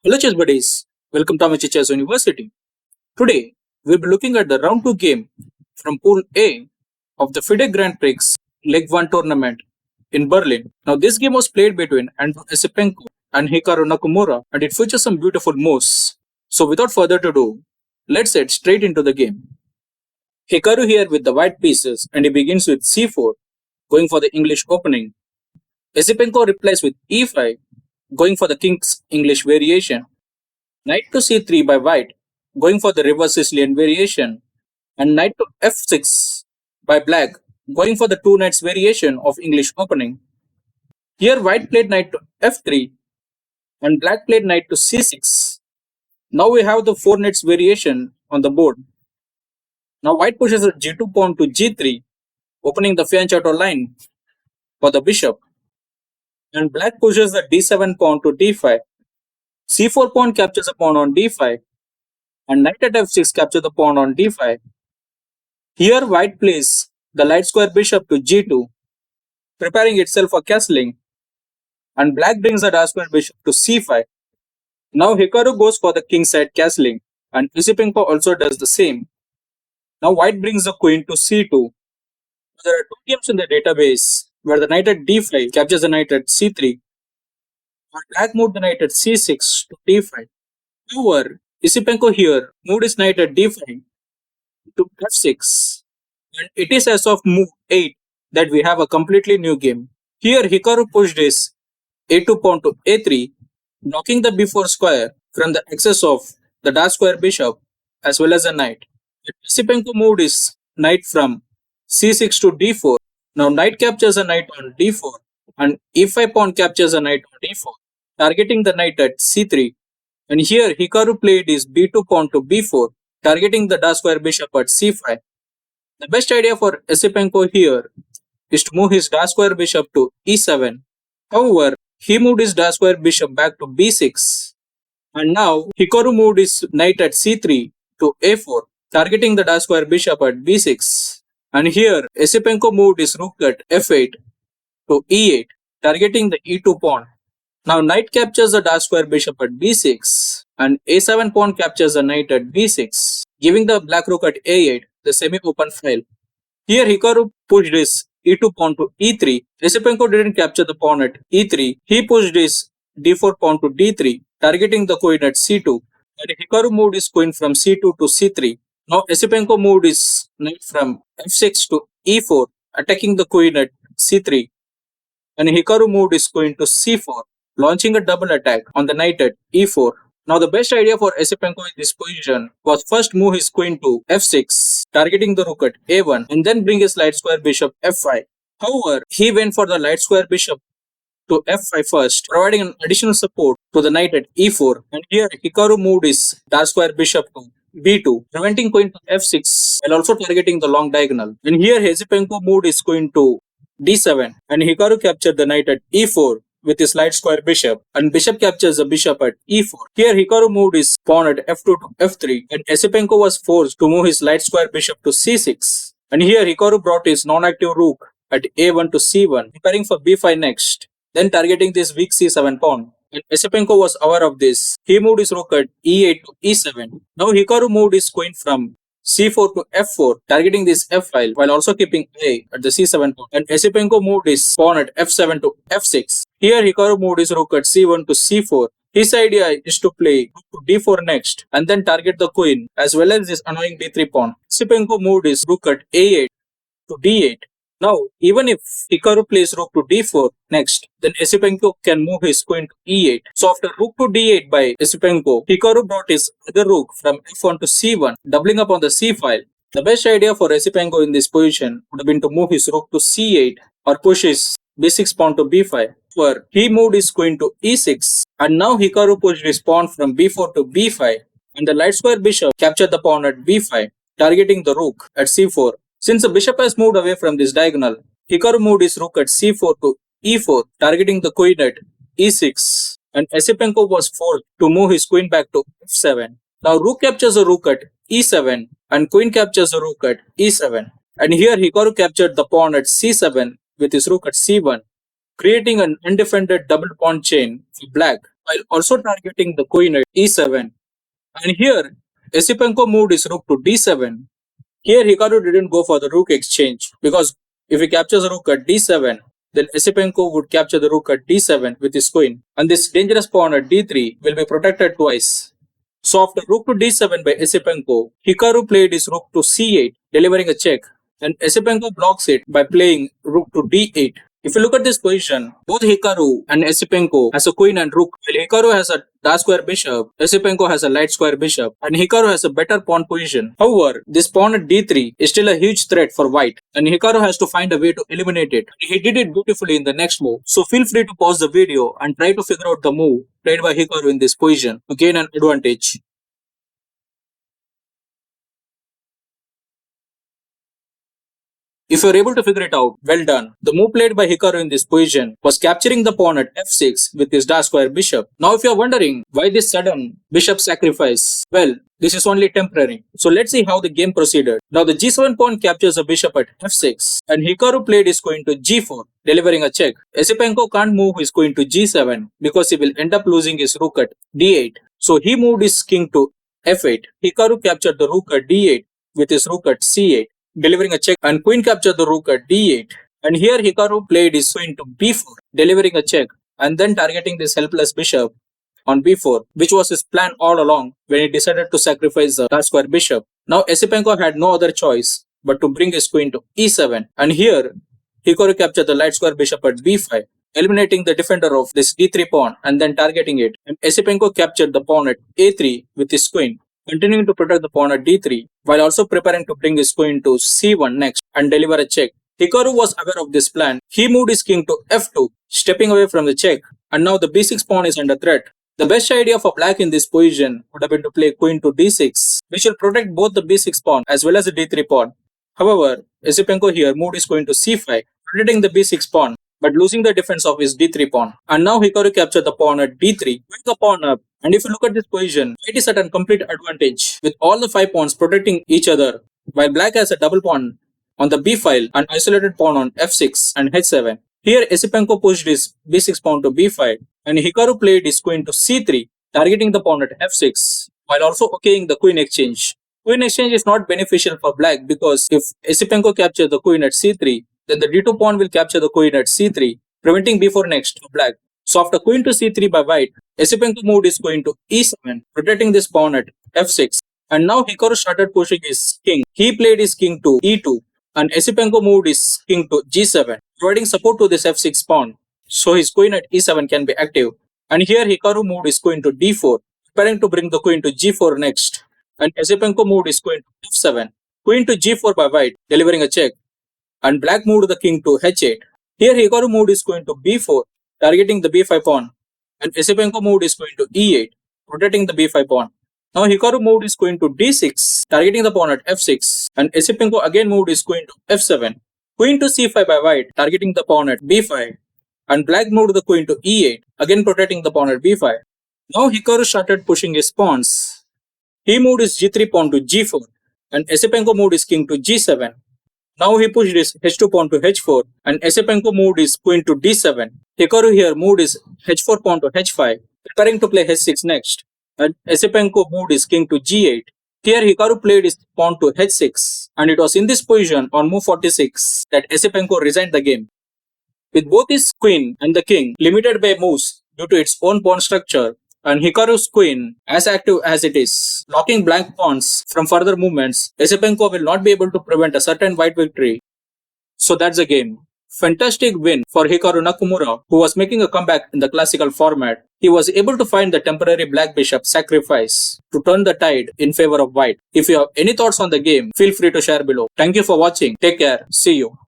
Hello chess buddies, welcome to Amateur Chess University. Today we'll be looking at the round 2 game from Pool A of the Fide Grand Prix Leg1 tournament in Berlin. Now this game was played between Esipenko and Hikaru Nakamura and it features some beautiful moves. So without further ado, let's head straight into the game. Hikaru here with the white pieces and he begins with c4, going for the English opening. Esipenko replies with e5, going for the King's English variation. Knight to c3 by white, going for the reverse Sicilian variation. And knight to f6 by black, going for the two knights variation of English opening. Here white played knight to f3 and black played knight to c6. Now we have the four knights variation on the board. Now white pushes the g2 pawn to g3, opening the fianchetto line for the bishop. And black pushes the d7 pawn to d5. c4 pawn captures a pawn on d5 and knight at f6 captures the pawn on d5. Here white plays the light square bishop to g2, preparing itself for castling, and black brings the dark square bishop to c5. Now Hikaru goes for the king side castling and Esipenko also does the same. Now white brings the queen to c2. There are two games in the database where the knight at d5 captures the knight at c3. And black moved the knight at c6 to d5. However, Esipenko here moved his knight at d5 to f6. And it is as of move 8 that we have a completely new game. Here Hikaru pushed his a2 pawn to a3, blocking the b4 square from the access of the dark square bishop as well as the knight. Esipenko moved his knight from c6 to d4. Now knight captures a knight on d4 and e5 pawn captures a knight on d4, targeting the knight at c3. And here Hikaru played his b2 pawn to b4, targeting the dark square bishop at c5. The best idea for Esipenko here is to move his dark square bishop to e7. However, he moved his dark square bishop back to b6. And now Hikaru moved his knight at c3 to a4, targeting the dark square bishop at b6. And here Esipenko moved his rook at f8 to e8, targeting the e2 pawn. Now knight captures the dark square bishop at b6 and a7 pawn captures the knight at b6, giving the black rook at a8 the semi-open file. Here Hikaru pushed his e2 pawn to e3. Esipenko didn't capture the pawn at e3. He pushed his d4 pawn to d3, targeting the queen at c2. And Hikaru moved his queen from c2 to c3. Now Esipenko moved his knight from f6 to e4, attacking the queen at c3. And Hikaru moved his queen to c4, launching a double attack on the knight at e4. Now the best idea for Esipenko in this position was first move his queen to f6, targeting the rook at a1, and then bring his light square bishop f5. However, he went for the light square bishop to f5 first, providing an additional support to the knight at e4. And here Hikaru moved his dark square bishop to b2, preventing queen to f6 while also targeting the long diagonal. And here Esipenko moved his queen to d7 and Hikaru captured the knight at e4 with his light square bishop, and bishop captures the bishop at e4. Here Hikaru moved his pawn at f2 to f3 and Esipenko was forced to move his light square bishop to c6. And here Hikaru brought his non-active rook at a1 to c1, preparing for b5 next, then targeting this weak c7 pawn. And Esipenko was aware of this. He moved his rook at e8 to e7. Now Hikaru moved his queen from c4 to f4, targeting this f file while also keeping a at the c7 pawn. And Esipenko moved his pawn at f7 to f6. Here Hikaru moved his rook at c1 to c4. His idea is to play rook to d4 next and then target the queen as well as this annoying d3 pawn. Esipenko moved his rook at a8 to d8. Now, even if Hikaru plays rook to d4 next, then Esipenko can move his queen to e8. So after rook to d8 by Esipenko, Hikaru brought his other rook from f1 to c1, doubling up on the c file. The best idea for Esipenko in this position would have been to move his rook to c8 or push his b6 pawn to b5, where he moved his queen to e6. And now Hikaru pushed his pawn from b4 to b5, and the light square bishop captured the pawn at b5, targeting the rook at c4. Since the bishop has moved away from this diagonal, Hikaru moved his rook at c4 to e4, targeting the queen at e6, and Esipenko was forced to move his queen back to f7. Now rook captures the rook at e7 and queen captures the rook at e7. And here Hikaru captured the pawn at c7 with his rook at c1, creating an undefended double pawn chain for black. while also targeting the queen at e7. And here, Esipenko moved his rook to d7. Here, Hikaru didn't go for the rook exchange because if he captures the rook at d7, then Esipenko would capture the rook at d7 with his queen, and this dangerous pawn at d3 will be protected twice. So after rook to d7 by Esipenko, Hikaru played his rook to c8, delivering a check, and Esipenko blocks it by playing rook to d8. If you look at this position, both Hikaru and Esipenko has a queen and rook, while Hikaru has a dark square bishop, Esipenko has a light square bishop, and Hikaru has a better pawn position. However, this pawn at d3 is still a huge threat for white, and Hikaru has to find a way to eliminate it. He did it beautifully in the next move, so feel free to pause the video and try to figure out the move played by Hikaru in this position to gain an advantage. If you are able to figure it out, well done. The move played by Hikaru in this position was capturing the pawn at f6 with his dark square bishop. Now if you are wondering why this sudden bishop sacrifice, well, this is only temporary. So let's see how the game proceeded. Now the g7 pawn captures the bishop at f6 and Hikaru played his queen to g4, delivering a check. Esipenko can't move his queen to g7 because he will end up losing his rook at d8. So he moved his king to f8. Hikaru captured the rook at d8 with his rook at c8, delivering a check, and queen captured the rook at d8. And here Hikaru played his queen to b4, delivering a check, and then targeting this helpless bishop on b4, which was his plan all along when he decided to sacrifice the dark square bishop. Now Esipenko had no other choice but to bring his queen to e7, and here Hikaru captured the light square bishop at b5, eliminating the defender of this d3 pawn and then targeting it, and Esipenko captured the pawn at a3 with his queen, continuing to protect the pawn at d3 while also preparing to bring his queen to c1 next and deliver a check. Hikaru was aware of this plan. He moved his king to f2, stepping away from the check, and now the b6 pawn is under threat. The best idea for black in this position would have been to play queen to d6, which will protect both the b6 pawn as well as the d3 pawn. However, Esipenko here moved his queen to c5, protecting the b6 pawn but losing the defense of his d3 pawn. And now Hikaru captured the pawn at d3, moving the pawn up. And if you look at this position, white is at a complete advantage with all the 5 pawns protecting each other, while black has a double pawn on the b file and isolated pawn on f6 and h7. Here Esipenko pushed his b6 pawn to b5 and Hikaru played his queen to c3, targeting the pawn at f6 while also okaying the queen exchange. Queen exchange is not beneficial for black because if Esipenko captures the queen at c3, then the d2 pawn will capture the queen at c3, preventing b4 next for black. So after queen to c3 by white, Esipenko moved his queen to e7, protecting this pawn at f6. And now Hikaru started pushing his king. He played his king to e2, and Esipenko moved his king to g7, providing support to this f6 pawn, so his queen at e7 can be active. And here Hikaru moved his queen to d4, preparing to bring the queen to g4 next. And Esipenko moved his queen to f7, queen to g4 by white, delivering a check. And black moved the king to h8. Here Hikaru moved his queen to b4, targeting the b5 pawn, and Esipenko moved his queen to e8, protecting the b5 pawn. Now Hikaru moved his queen to d6, targeting the pawn at f6, and Esipenko again moved his queen to f7, queen to c5 by white, targeting the pawn at b5, and black moved the queen to e8, again protecting the pawn at b5. Now Hikaru started pushing his pawns. He moved his g3 pawn to g4, and Esipenko moved his king to g7. Now he pushed his h2 pawn to h4 and Esipenko moved his queen to d7. Hikaru here moved his h4 pawn to h5, preparing to play h6 next. And Esipenko moved his king to g8. Here Hikaru played his pawn to h6, and it was in this position on move 46 that Esipenko resigned the game. With both his queen and the king limited by moves due to its own pawn structure, and Hikaru's queen as active as it is, blocking blank pawns from further movements, Esipenko will not be able to prevent a certain white victory. So that's the game. Fantastic win for Hikaru Nakamura, who was making a comeback in the classical format. He was able to find the temporary black bishop sacrifice to turn the tide in favor of white. If you have any thoughts on the game, feel free to share below. Thank you for watching. Take care. See you.